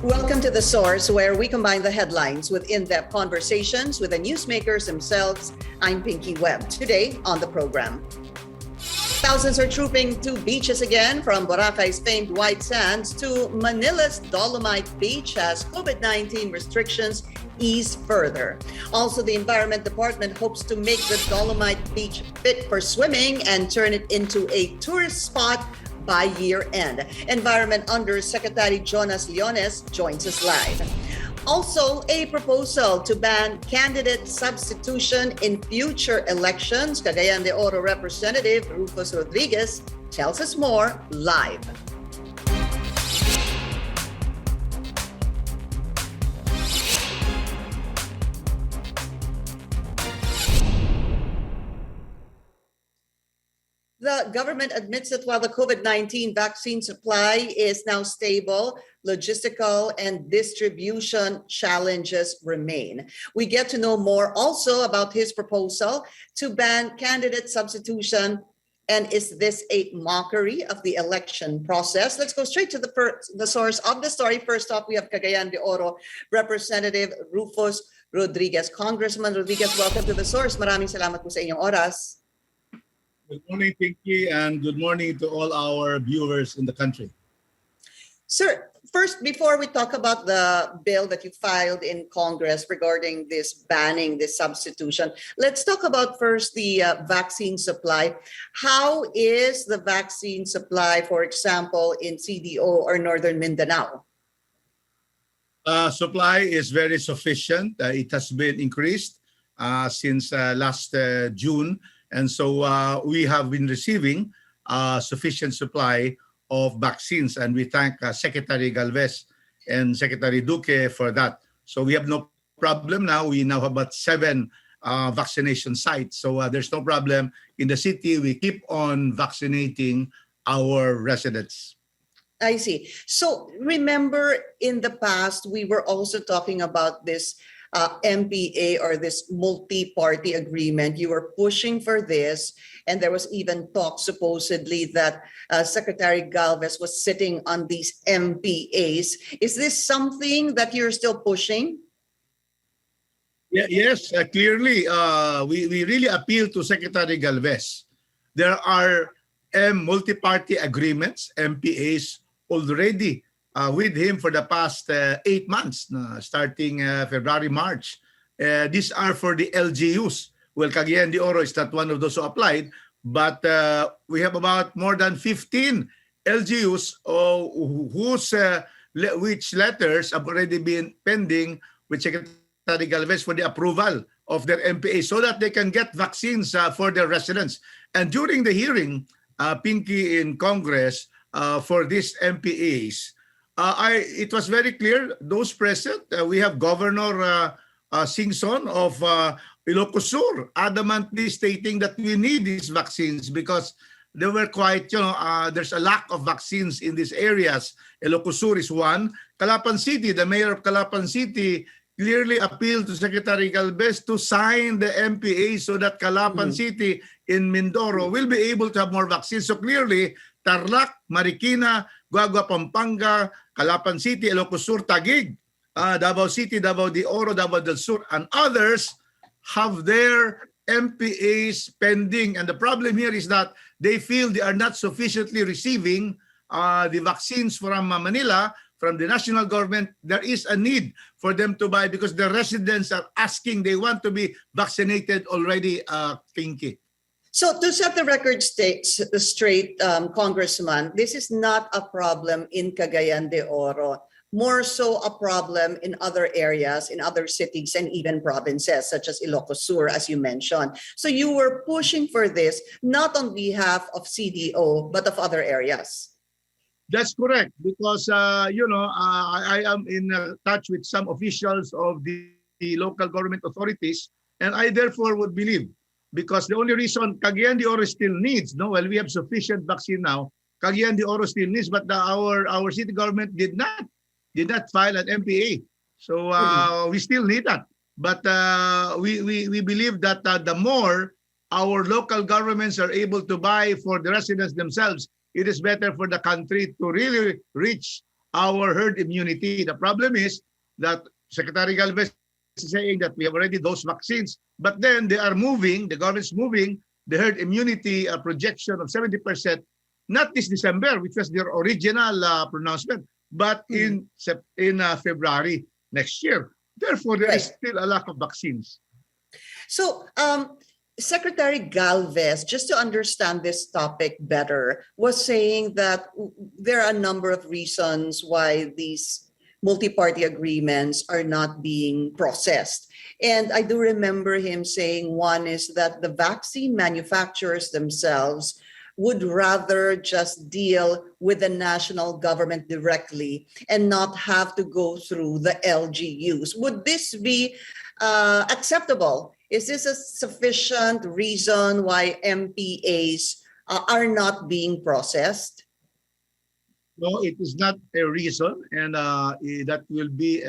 Welcome to The Source, where we combine the headlines with in-depth conversations with the newsmakers themselves. I'm Pinky Webb. Today on the program, thousands are trooping to beaches again, from Boracay's famed white sands to Manila's Dolomite Beach as COVID-19 restrictions ease further. Also, the Environment Department hopes to make the Dolomite Beach fit for swimming and turn it into a tourist spot by year-end. Environment Under Secretary Jonas Leones joins us live. Also, a proposal to ban candidate substitution in future elections. Cagayan de Oro Representative Rufus Rodriguez tells us more live. The government admits that while the COVID-19 vaccine supply is now stable, logistical and distribution challenges remain. We get to know more also about his proposal to ban candidate substitution. And is this a mockery of the election process? Let's go straight to the source of the story. First off, we have Cagayan de Oro Representative Rufus Rodriguez. Congressman Rodriguez, welcome to the source. Maraming salamat po sa inyong oras. Good morning, Pinky, and good morning to all our viewers in the country. Sir, first, before we talk about the bill that you filed in Congress regarding this banning this substitution, let's talk about first the vaccine supply. How is the vaccine supply, for example, in CDO or Northern Mindanao? Supply is very sufficient. It has been increased since last June. And so we have been receiving sufficient supply of vaccines, and we thank Secretary Galvez and Secretary Duque for that. So we have no problem now. We now have about 7 vaccination sites. So there's no problem in the city. We keep on vaccinating our residents. I see. So remember, in the past, we were also talking about this MPA, or this multi-party agreement. You were pushing for this, and there was even talk supposedly that Secretary Galvez was sitting on these MPAs. Is this something that you're still pushing? Yeah, yes, clearly. We really appeal to Secretary Galvez. There are multi-party agreements, MPAs, already with him for the past 8 months, starting February, March. These are for the LGUs. Well, Cagayan de Oro is not one of those who applied, but we have about more than 15 LGUs which letters have already been pending with Secretary Galvez for the approval of their MPA so that they can get vaccines for their residents. And during the hearing, Pinky, in Congress for these MPAs, it was very clear, those present, we have Governor Singson of Ilocos Sur adamantly stating that we need these vaccines because they were quite, there's a lack of vaccines in these areas. Ilocos Sur is one. Calapan City, the mayor of Calapan City clearly appealed to Secretary Galvez to sign the MPA so that Calapan City in Mindoro will be able to have more vaccines. So clearly, Tarlac, Marikina, Guagua, Pampanga, Calapan City, Ilocos Sur, Taguig, Davao City, Davao de Oro, Davao del Sur, and others have their MPAs pending. And the problem here is that they feel they are not sufficiently receiving the vaccines from Manila, from the national government. There is a need for them to buy because the residents are asking, they want to be vaccinated already, Pinky. So to set the record straight, Congressman, this is not a problem in Cagayan de Oro, more so a problem in other areas, in other cities and even provinces such as Ilocos Sur, as you mentioned. So you were pushing for this not on behalf of CDO, but of other areas. That's correct, because, I am in touch with some officials of the local government authorities, and I therefore would believe, because the only reason Cagayan de Oro still needs, we have sufficient vaccine now, Cagayan de Oro still needs, but our city government did not file an MPA. So we still need that. But we believe that the more our local governments are able to buy for the residents themselves, it is better for the country to really reach our herd immunity. The problem is that Secretary Galvez is saying that we have already those vaccines, but then they are moving, the government's moving the herd immunity projection of 70%, not this December, which was their original pronouncement, but in February next year. Therefore, there is still a lack of vaccines. So, Secretary Galvez, just to understand this topic better, was saying that there are a number of reasons why these multi-party agreements are not being processed. And I do remember him saying one is that the vaccine manufacturers themselves would rather just deal with the national government directly and not have to go through the LGUs. Would this be acceptable? Is this a sufficient reason why MPAs are not being processed? No, it is not a reason, and that will be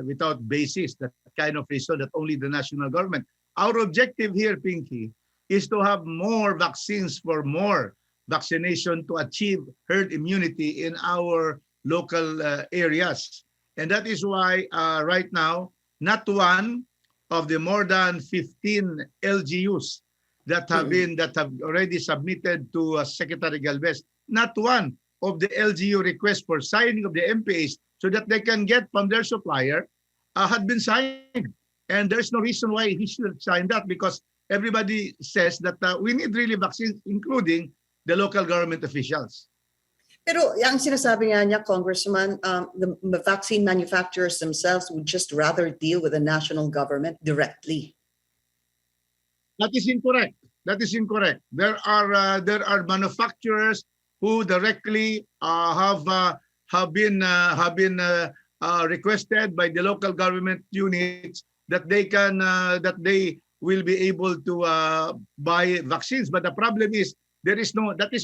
without basis, that kind of reason that only the national government. Our objective here, Pinky, is to have more vaccines for more vaccination to achieve herd immunity in our local areas. And that is why right now, not one of the more than 15 LGUs that have already submitted to Secretary Galvez, not one of the LGU requests for signing of the MPAs so that they can get from their supplier had been signed. And there's no reason why he should sign that, because everybody says that we need really vaccines, including the local government officials. Pero ang sinasabi nga niya, Congressman, the vaccine manufacturers themselves would just rather deal with the national government directly. That is incorrect. That is incorrect. There are manufacturers who directly have been requested by the local government units that they will be able to buy vaccines. But the problem is that is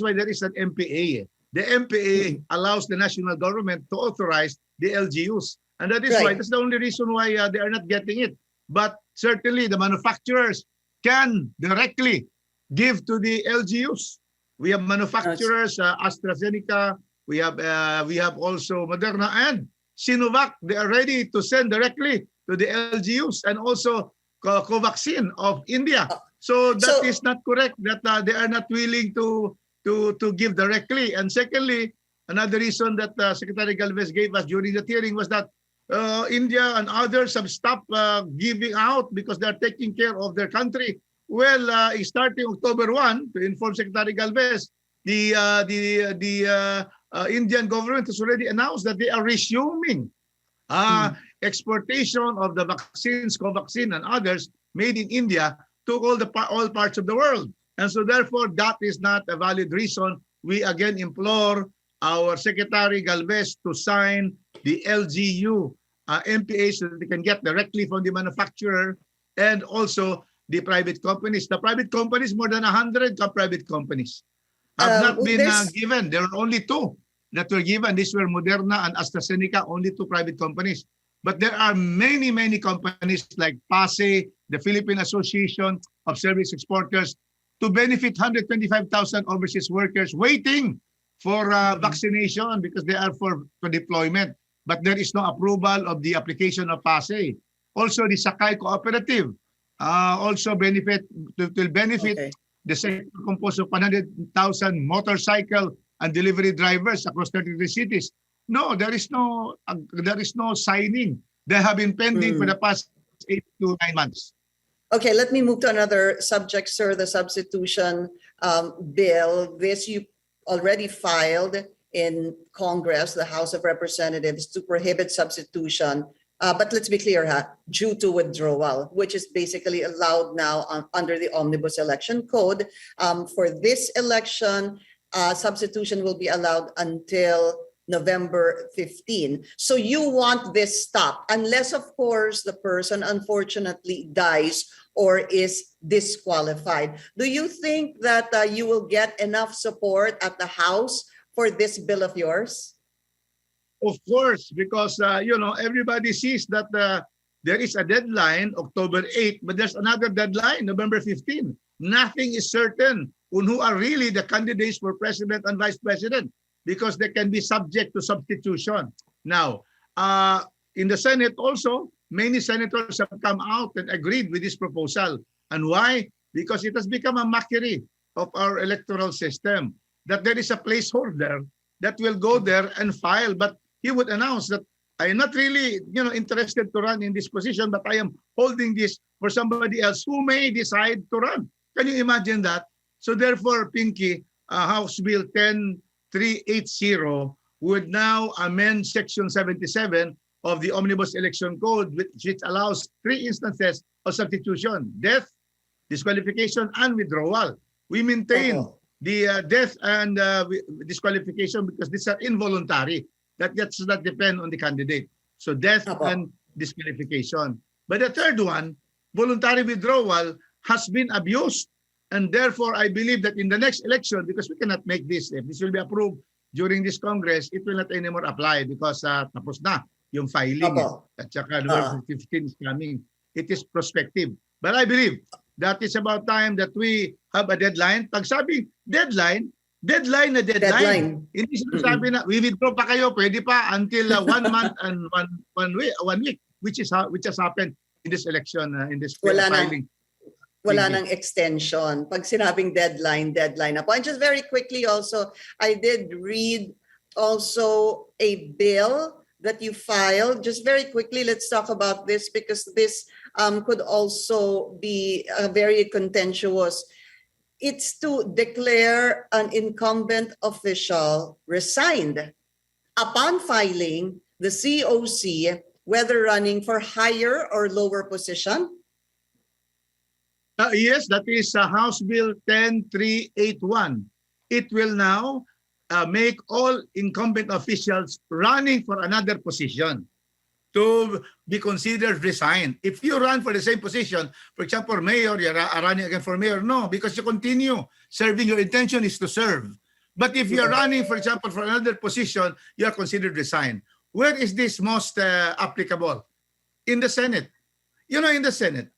why there is an MPA. The MPA allows the national government to authorize the LGUs. And that is why, that's the only reason why they are not getting it. But certainly the manufacturers can directly give to the LGUs. We have manufacturers, AstraZeneca, we have also Moderna and Sinovac. They are ready to send directly to the LGUs, and also Covaxin of India. So that is not correct, that they are not willing to give directly. And secondly, another reason that Secretary Galvez gave us during the hearing was that India and others have stopped giving out because they're taking care of their country. Well, starting October 1, to inform Secretary Galvez, the Indian government has already announced that they are resuming exportation of the vaccines, Covaxin and others, made in India to all parts of the world. And so therefore, that is not a valid reason. We again implore our Secretary Galvez to sign the LGU MPA so that they can get directly from the manufacturer and also the private companies. The private companies, more than 100 private companies, have not been given. There are only two that were given. These were Moderna and AstraZeneca, only two private companies. But there are many, many companies like PASE, the Philippine Association of Service Exporters, to benefit 125,000 overseas workers waiting for vaccination because they are for deployment. But there is no approval of the application of PASE. Also, the Sakay Cooperative also will benefit the sector composed of 100,000 motorcycle and delivery drivers across 33 cities. No, there is no signing. They have been pending for the past 8 to 9 months. Okay, let me move to another subject, sir, the substitution bill. This you already filed in Congress, the House of Representatives, to prohibit substitution. But let's be clear, due to withdrawal, which is basically allowed now under the Omnibus Election Code. For this election, substitution will be allowed until November 15. So you want this stopped, unless, of course, the person unfortunately dies or is disqualified. Do you think that you will get enough support at the House for this bill of yours? Of course, because everybody sees that there is a deadline, October 8, but there's another deadline, November 15. Nothing is certain on who are really the candidates for president and vice president. because they can be subject to substitution. Now, in the Senate also, many senators have come out and agreed with this proposal. And why? Because it has become a mockery of our electoral system, that there is a placeholder that will go there and file, but he would announce that I am not really, interested to run in this position, but I am holding this for somebody else who may decide to run. Can you imagine that? So therefore, Pinky, House Bill 10380 would now amend Section 77 of the Omnibus Election Code, which allows 3 instances of substitution: death, disqualification, and withdrawal. We maintain the death and disqualification because these are involuntary. That does not depend on the candidate. So death and disqualification. But the third one, voluntary withdrawal, has been abused. And therefore, I believe that in the next election, because we cannot make this, if this will be approved during this Congress, it will not anymore apply because tapos na yung filing. At saka November 15 is coming. It is prospective. But I believe that it's about time that we have a deadline. Pag sabing deadline na deadline. Hindi sinasabi na, we withdraw pa kayo, pwede pa until 1 month and one week, which has happened in this election, in this filing. Wala nang extension. Pag sinabing deadline na po. And just very quickly also, I did read also a bill that you filed. Just very quickly, let's talk about this because this could also be very contentious. It's to declare an incumbent official resigned upon filing the COC, whether running for higher or lower position. Yes, that is House Bill 10381. It will now make all incumbent officials running for another position to be considered resigned. If you run for the same position, for example, mayor, you're running again for mayor, no, because you continue serving, your intention is to serve. But if you're running, for example, for another position, you are considered resigned. Where is this most applicable? In the Senate. In the Senate,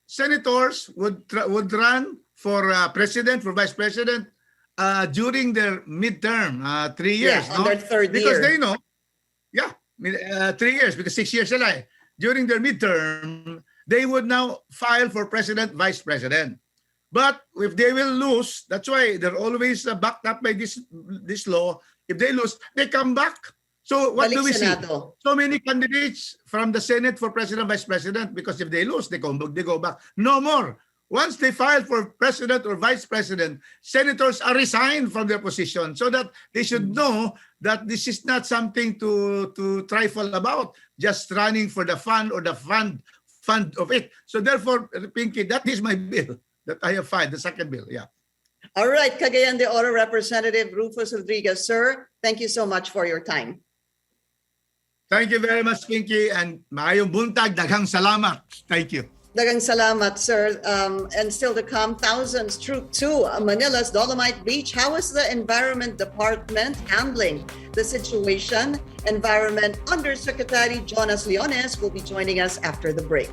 senators would run for president, for vice president during their midterm, 3 years. On their third year. Because they know, 3 years, because 6 years sila. During their midterm, they would now file for president, vice president. But if they will lose, that's why they're always backed up by this law. If they lose, they come back. So what do we see? So many candidates from the Senate for president, vice president, because if they lose, they go back. No more. Once they file for president or vice president, senators are resigned from their position so that they should know that this is not something to trifle about, just running for the fund or the fund of it. So therefore, Pinky, that is my bill that I have filed, the second bill. Yeah. All right, Cagayan de Oro Representative Rufus Rodriguez, sir, thank you so much for your time. Thank you very much, Pinky, and maayong buntag, daghang salamat. Thank you. Daghang salamat, sir. And still to come, thousands troop to Manila's Dolomite Beach. How is the Environment Department handling the situation? Environment Undersecretary Jonas Leones will be joining us after the break.